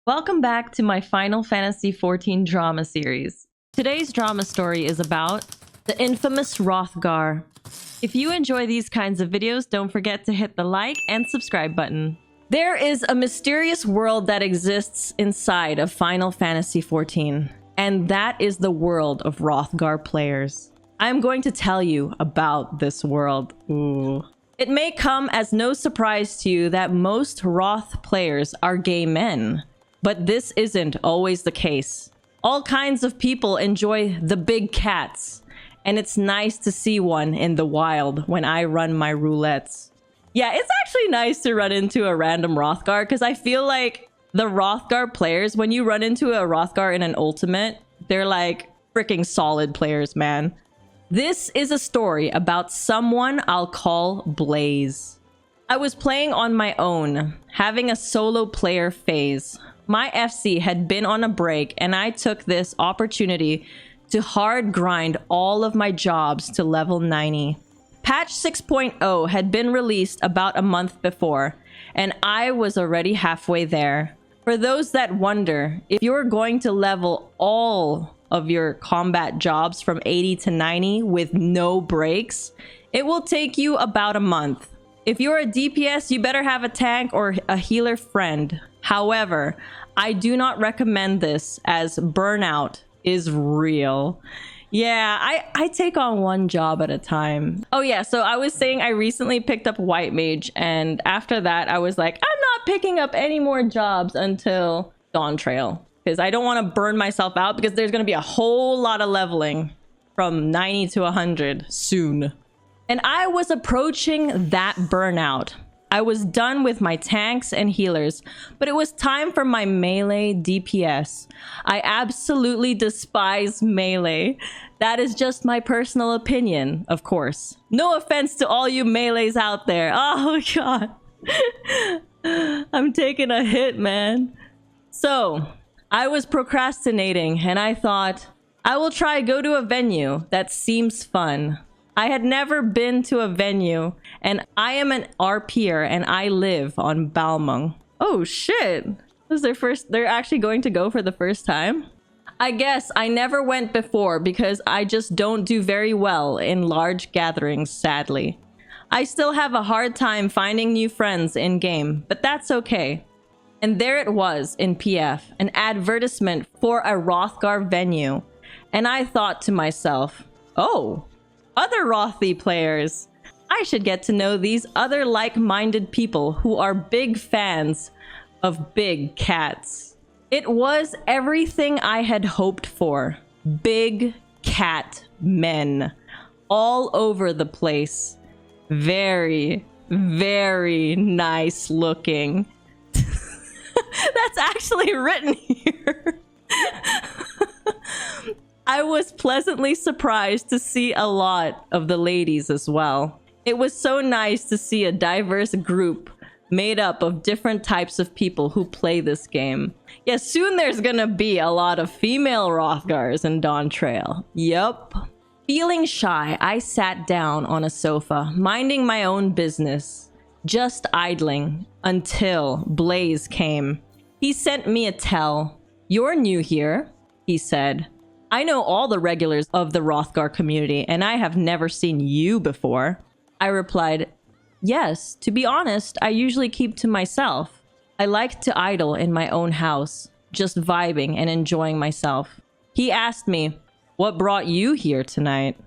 Welcome back to my Final Fantasy XIV drama series. Today's drama story is about the infamous Hrothgar. If you enjoy these kinds of videos, don't forget to hit the like and subscribe button. There is a mysterious world that exists inside of Final Fantasy XIV, and that is the world of Hrothgar players. I'm going to tell you about this world. Ooh. It may come as no surprise to you that most Hroth players are gay men. But this isn't always the case. All kinds of people enjoy the big cats, and it's nice to see one in the wild when I run my roulettes. Yeah, it's actually nice to run into a random Hrothgar, because I feel like the Hrothgar players, when you run into a Hrothgar in an ultimate, they're like freaking solid players, man. This is a story about someone I'll call Blaze. I was playing on my own, having a solo player phase. My FC had been on a break, and I took this opportunity to hard grind all of my jobs to level 90. Patch 6.0 had been released about a month before, and I was already halfway there. For those that wonder, if you're going to level all of your combat jobs from 80 to 90 with no breaks, it will take you about a month. If you're a DPS, you better have a tank or a healer friend. However, I do not recommend this as burnout is real. Yeah, I take on one job at a time. Oh yeah, so I was saying I recently picked up White Mage, and after that I was like, I'm not picking up any more jobs until Dawn Trail, because I don't want to burn myself out, because there's going to be a whole lot of leveling from 90 to 100 soon. And I was approaching that burnout. I was done with my tanks and healers, but it was time for my melee DPS. I absolutely despise melee. That is just my personal opinion, of course. No offense to all you melees out there. Oh god. I'm taking a hit, man. So, I was procrastinating, and I thought, I will try go to a venue that seems fun. I had never been to a venue, and I am an RPer, and I live on Balmung. Oh shit! This is they're actually going to go for the first time? I guess I never went before because I just don't do very well in large gatherings, sadly. I still have a hard time finding new friends in-game, but that's okay. And there it was in PF, an advertisement for a Hrothgar venue. And I thought to myself, oh, other Rothy players. I should get to know these other like-minded people who are big fans of big cats. It was everything I had hoped for. Big cat men all over the place. Very, very nice looking. That's actually written here. I was pleasantly surprised to see a lot of the ladies as well. It was so nice to see a diverse group made up of different types of people who play this game. Yeah, soon there's gonna be a lot of female Hrothgars in Dawn Trail. Yup. Feeling shy, I sat down on a sofa, minding my own business, just idling, until Blaze came. He sent me a tell. You're new here, he said. I know all the regulars of the Hrothgar community, and I have never seen you before. I replied, yes, to be honest, I usually keep to myself. I like to idle in my own house, just vibing and enjoying myself. He asked me, what brought you here tonight?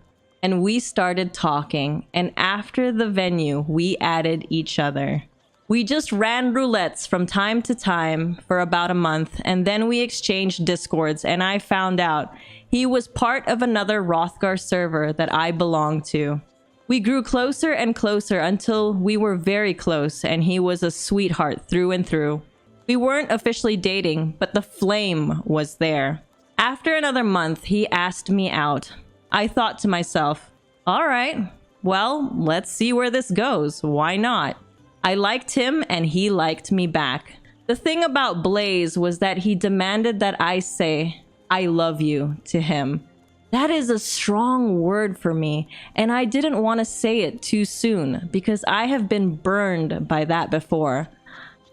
And we started talking, and after the venue, we added each other. We just ran roulettes from time to time for about a month, and then we exchanged discords, and I found out he was part of another Hrothgar server that I belonged to. We grew closer and closer until we were very close, and he was a sweetheart through and through. We weren't officially dating, but the flame was there. After another month, he asked me out. I thought to myself, all right, well, let's see where this goes. Why not? I liked him and he liked me back. The thing about Blaze was that he demanded that I say, I love you to him. That is a strong word for me, and I didn't want to say it too soon because I have been burned by that before.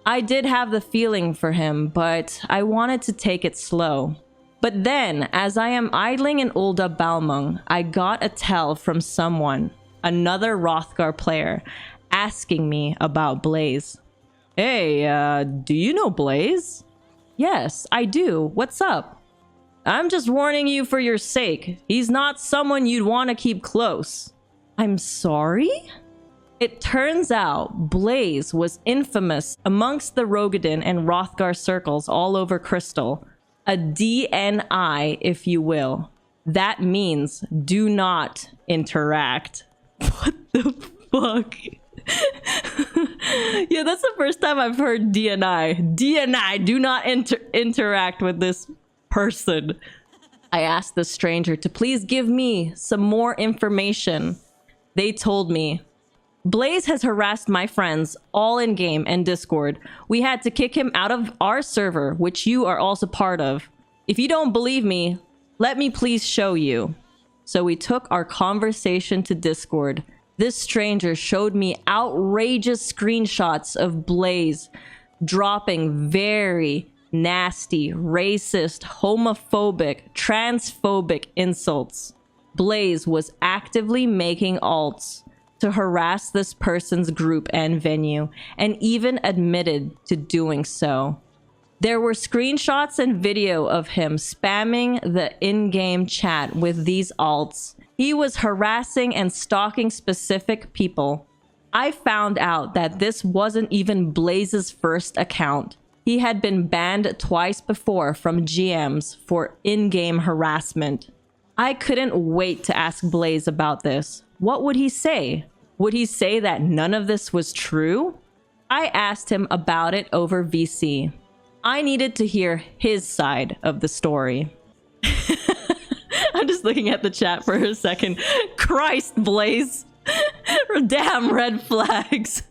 I did have the feeling for him, but I wanted to take it slow. But then, as I am idling in Ulda Balmung, I got a tell from someone, another Hrothgar player, asking me about Blaze. Hey, do you know Blaze? Yes, I do. What's up? I'm just warning you for your sake. He's not someone you'd want to keep close. I'm sorry? It turns out Blaze was infamous amongst the Rogadin and Hrothgar circles all over Crystal. A DNI, if you will. That means do not interact. What the fuck? Yeah, that's the first time I've heard DNI. DNI, do not interact with this person. I asked the stranger to please give me some more information. They told me, Blaze has harassed my friends all in game and Discord. We had to kick him out of our server, which you are also part of. If you don't believe me, let me please show you. So we took our conversation to Discord. This stranger showed me outrageous screenshots of Blaze dropping very nasty, racist, homophobic, transphobic insults. Blaze was actively making alts to harass this person's group and venue, and even admitted to doing so. There were screenshots and video of him spamming the in-game chat with these alts. He was harassing and stalking specific people. I found out that this wasn't even Blaze's first account. He had been banned twice before from GMs for in-game harassment. I couldn't wait to ask Blaze about this. What would he say? Would he say that none of this was true? I asked him about it over VC. I needed to hear his side of the story. I'm just looking at the chat for a second. Christ, Blaze. Damn red flags.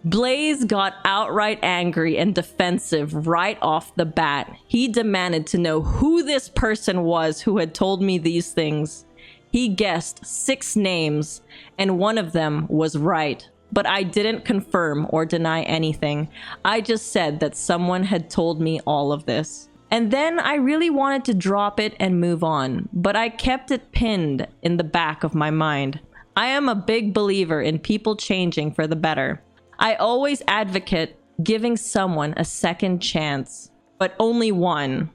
Blaze got outright angry and defensive right off the bat. He demanded to know who this person was who had told me these things. He guessed 6 names, and one of them was right. But I didn't confirm or deny anything. I just said that someone had told me all of this. And then I really wanted to drop it and move on, but I kept it pinned in the back of my mind. I am a big believer in people changing for the better. I always advocate giving someone a second chance, but only one.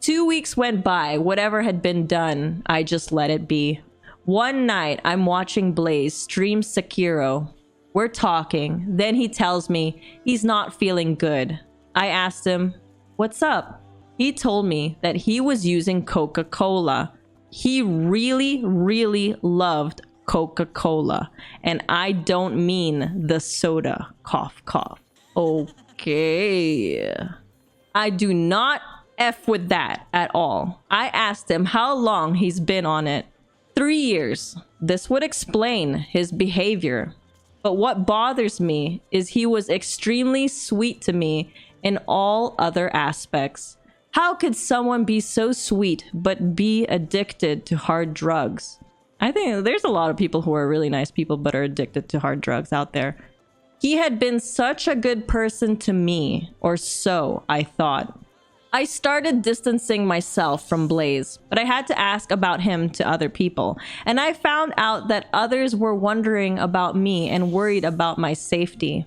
2 weeks went by, whatever had been done, I just let it be. One night, I'm watching Blaze stream Sekiro. We're talking, then he tells me he's not feeling good. I asked him, what's up? He told me that he was using Coca-Cola. He really, really loved Coca-Cola. And I don't mean the soda. Cough, cough. Okay. I do not F with that at all. I asked him how long he's been on it. 3 years. This would explain his behavior. But what bothers me is he was extremely sweet to me in all other aspects. How could someone be so sweet but be addicted to hard drugs? I think there's a lot of people who are really nice people but are addicted to hard drugs out there. He had been such a good person to me, or so I thought. I started distancing myself from Blaze, but I had to ask about him to other people. And I found out that others were wondering about me and worried about my safety.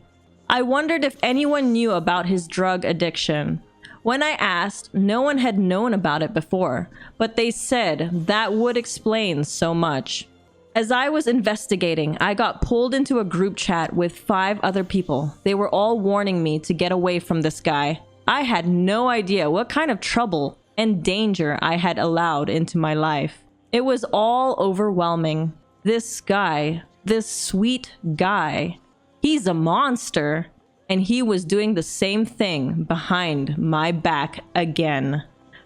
I wondered if anyone knew about his drug addiction. When I asked, no one had known about it before, but they said that would explain so much. As I was investigating, I got pulled into a group chat with 5 other people. They were all warning me to get away from this guy. I had no idea what kind of trouble and danger I had allowed into my life. It was all overwhelming. This guy, this sweet guy, he's a monster. And he was doing the same thing behind my back again,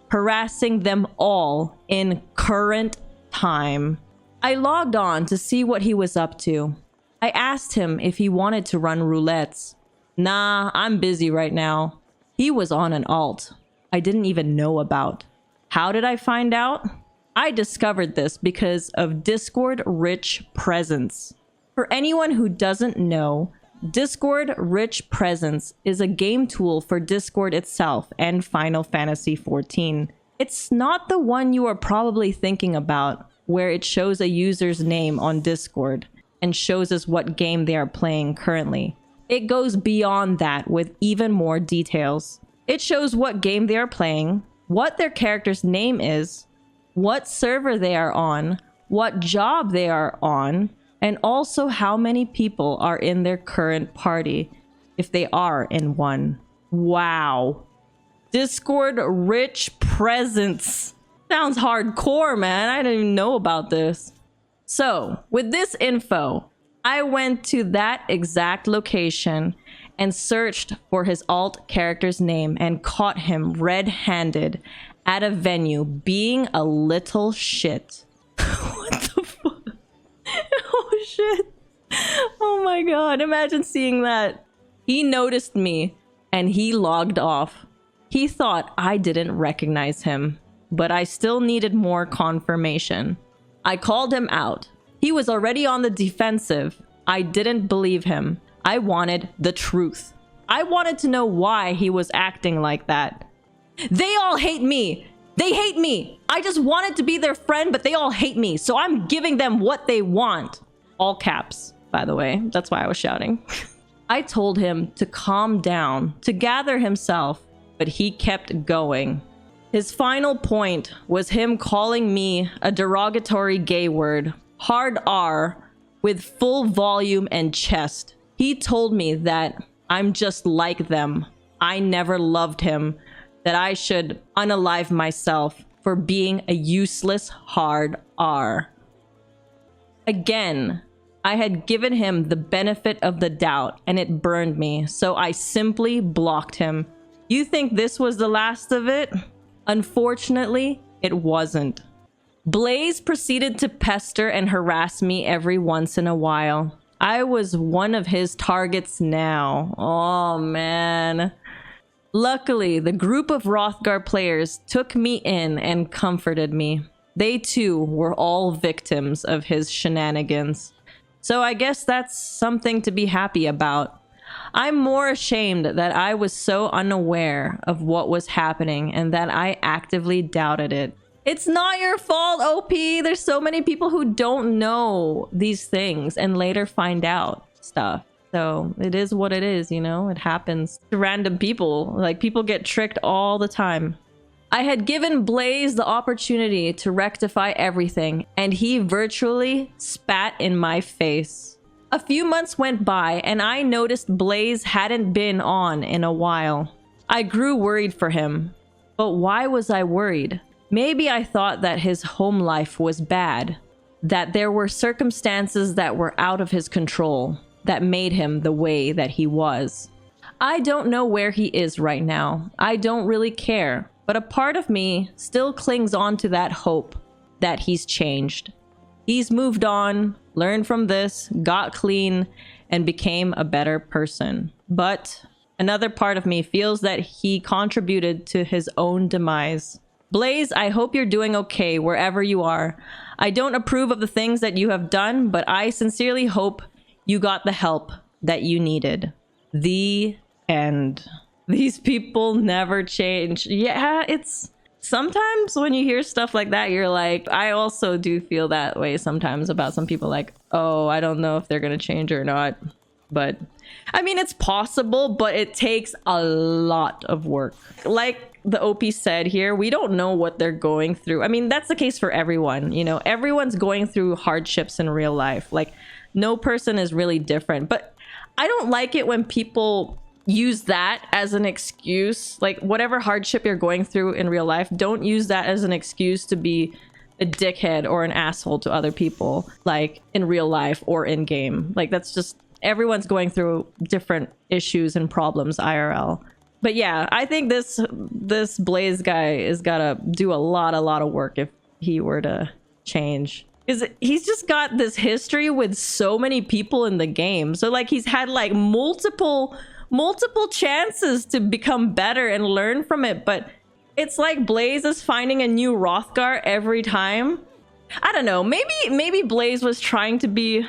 harassing them all in current time. I logged on to see what he was up to. I asked him if he wanted to run roulettes. Nah, I'm busy right now. He was on an alt I didn't even know about. How did I find out? I discovered this because of Discord Rich Presence. For anyone who doesn't know, Discord Rich Presence is a game tool for Discord itself and Final Fantasy XIV. It's not the one you are probably thinking about, where it shows a user's name on Discord and shows us what game they are playing currently. It goes beyond that with even more details. It shows what game they are playing, what their character's name is, what server they are on, what job they are on, and also how many people are in their current party, if they are in one. Wow. Discord Rich Presence. Sounds hardcore, man. I didn't even know about this. So, with this info, I went to that exact location and searched for his alt character's name and caught him red-handed at a venue being a little shit. What the fuck? Oh shit. Oh my god, imagine seeing that. He noticed me and he logged off. He thought I didn't recognize him, but I still needed more confirmation. I called him out. He was already on the defensive. I didn't believe him. I wanted the truth. I wanted to know why he was acting like that. They all hate me. They hate me. I just wanted to be their friend, but they all hate me. So I'm giving them what they want. All caps, by the way. That's why I was shouting. I told him to calm down, to gather himself, but he kept going. His final point was him calling me a derogatory gay word, hard R, with full volume and chest. He told me that I'm just like them. I never loved him, that I should unalive myself for being a useless hard R. Again, I had given him the benefit of the doubt and it burned me, so I simply blocked him. You think this was the last of it? Unfortunately, it wasn't. Blaze proceeded to pester and harass me every once in a while. I was one of his targets now. Oh man. Luckily, the group of Hrothgar players took me in and comforted me. They too were all victims of his shenanigans. So I guess that's something to be happy about. I'm more ashamed that I was so unaware of what was happening and that I actively doubted it. It's not your fault, OP. There's so many people who don't know these things and later find out stuff. So it is what it is, you know? It happens to random people. Like, people get tricked all the time. I had given Blaze the opportunity to rectify everything, and he virtually spat in my face. A few months went by, and I noticed Blaze hadn't been on in a while. I grew worried for him. But why was I worried? Maybe I thought that his home life was bad, that there were circumstances that were out of his control that made him the way that he was. I don't know where he is right now. I don't really care, but a part of me still clings on to that hope that he's changed. He's moved on, learned from this, got clean, and became a better person. But another part of me feels that he contributed to his own demise. Blaze, I hope you're doing okay wherever you are. I don't approve of the things that you have done, but I sincerely hope you got the help that you needed. The end. These people never change. Yeah, it's... Sometimes when you hear stuff like that, you're like... I also do feel that way sometimes about some people, like, oh, I don't know if they're gonna change or not. But, I mean, it's possible, but it takes a lot of work. Like the OP said here, we don't know what they're going through. I mean, that's the case for everyone, you know? Everyone's going through hardships in real life. Like, no person is really different. But I don't like it when people use that as an excuse. Like, whatever hardship you're going through in real life, don't use that as an excuse to be a dickhead or an asshole to other people, like in real life or in game. Like, that's just... Everyone's going through different issues and problems IRL. But yeah, I think this Blaze guy is gotta do a lot of work if he were to change. Because he's just got this history with so many people in the game. So like, he's had like multiple chances to become better and learn from it. But it's like Blaze is finding a new Hrothgar every time. I don't know. Maybe Blaze was trying to be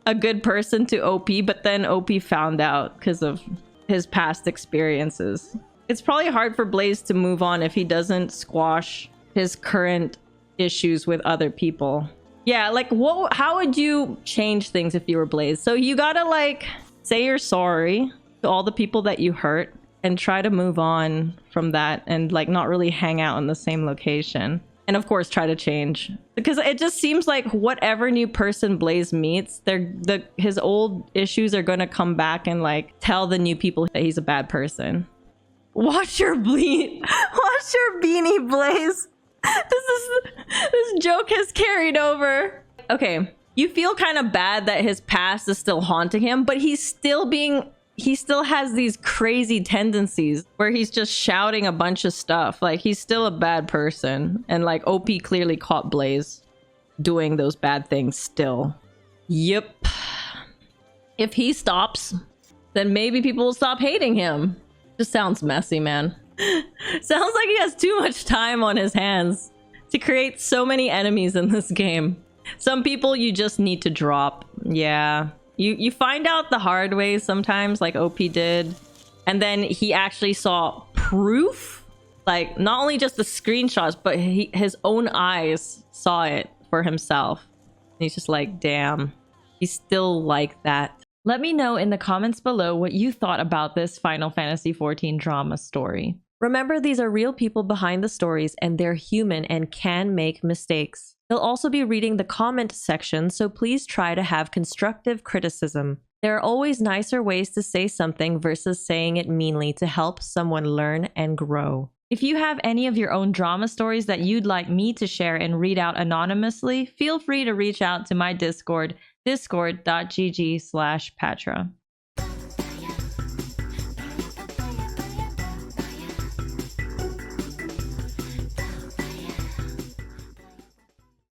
a good person to OP, but then OP found out because of his past experiences. It's probably hard for Blaze to move on if he doesn't squash his current issues with other people. Yeah, like how would you change things if you were Blaze? So you gotta like say you're sorry to all the people that you hurt and try to move on from that and like not really hang out in the same location. And of course try to change, because it just seems like whatever new person Blaze meets, his old issues are gonna come back and like tell the new people that he's a bad person. Watch your beanie, Blaze. This joke has carried over. Okay, you feel kind of bad that his past is still haunting him, but he still has these crazy tendencies where he's just shouting a bunch of stuff. Like, he's still a bad person, and like OP clearly caught Blaze doing those bad things still. Yep. If he stops, then maybe people will stop hating him. Just sounds messy, man. Sounds like he has too much time on his hands to create so many enemies in this game. Some people you just need to drop. Yeah. You find out the hard way sometimes, like OP did. And then he actually saw proof. Like, not only just the screenshots, but his own eyes saw it for himself. And he's just like, damn. He's still like that. Let me know in the comments below what you thought about this Final Fantasy XIV drama story. Remember, these are real people behind the stories, and they're human and can make mistakes. They'll also be reading the comment section, so please try to have constructive criticism. There are always nicer ways to say something versus saying it meanly to help someone learn and grow. If you have any of your own drama stories that you'd like me to share and read out anonymously, feel free to reach out to my Discord, discord.gg/Pathra.